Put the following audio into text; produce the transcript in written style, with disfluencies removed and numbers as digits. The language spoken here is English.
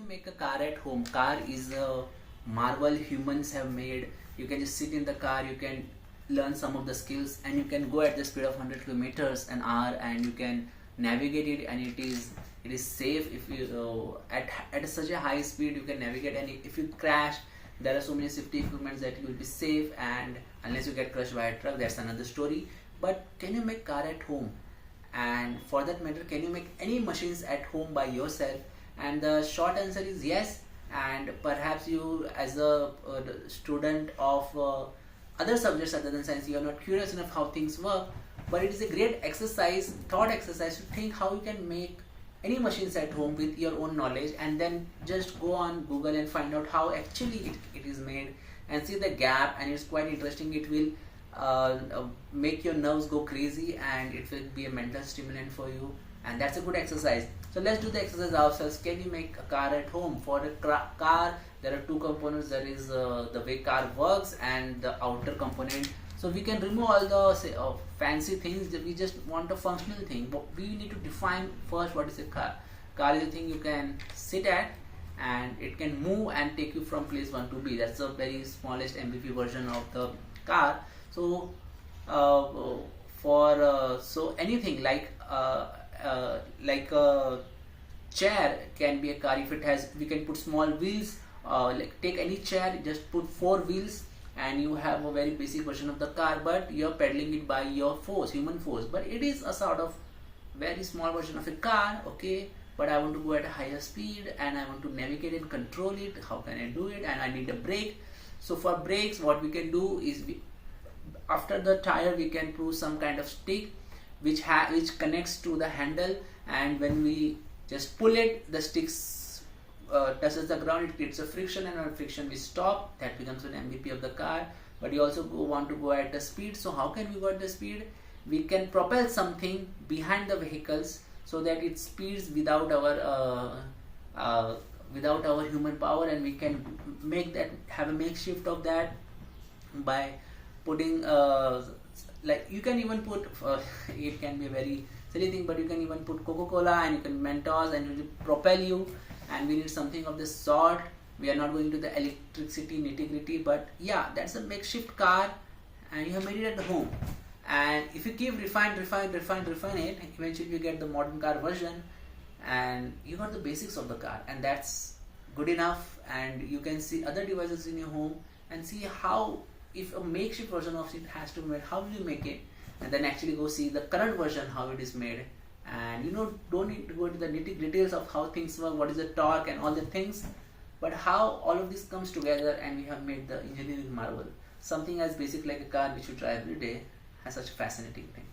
make a car at home? Car is a marvel humans have made. You can just sit in the car, you can learn some of the skills, and you can go at the speed of 100 kilometers an hour, and you can navigate it, and it is safe. If you at such a high speed you can navigate, and if you crash, there are so many safety equipments that you will be safe, and unless you get crushed by a truck, that's another story. But can you make car at home? And for that matter, can you make any machines at home by yourself? And the short answer is yes. And perhaps you, as a student of other subjects other than science, you are not curious enough how things work, but it is a great exercise, thought exercise, to think how you can make any machines at home with your own knowledge, and then just go on Google and find out how actually it is made, and see the gap. And it's quite interesting. It will make your nerves go crazy, and it will be a mental stimulant for you, and that's a good exercise. So let's do the exercise ourselves. Can you make a car at home? For a car, there are two components. There is the way car works and the outer component. So we can remove all the fancy things. We just want a functional thing, but we need to define first what is a car. Car is a thing you can sit at, and it can move and take you from place 1 to B. That's the very smallest MVP version of the car. So so anything like a chair can be a car if it has. We can put small wheels. Like take any chair, just put 4 wheels, and you have a very basic version of the car, but you're pedaling it by your force, human force. But it is a sort of very small version of a car, okay? But I want to go at a higher speed, and I want to navigate and control it. How can I do it? And I need a brake. So for brakes, what we can do is, after the tire, we can put some kind of stick which connects to the handle, and when we just pull it, the sticks touches the ground, it creates a friction, and on friction we stop. That becomes an MVP of the car. But you also want to go at the speed. So how can we go at the speed? We can propel something behind the vehicles so that it speeds without our human power, and we can have a makeshift of that by putting like you can even put it can be a very silly thing, but you can even put Coca-Cola, and you can Mentos, and it will propel you. And we need something of this sort. We are not going to the electricity nitty-gritty, but yeah, that's a makeshift car, and you have made it at home. And if you keep refine it, eventually you get the modern car version, and you got the basics of the car, and that's good enough. And you can see other devices in your home and see how, if a makeshift version of it has to be made, how will you make it, and then actually go see the current version, how it is made. And don't need to go into the nitty-gritties of how things work, what is the torque and all the things, but how all of this comes together, and we have made the engineering marvel. Something as basic like a car which you drive every day has such a fascinating thing.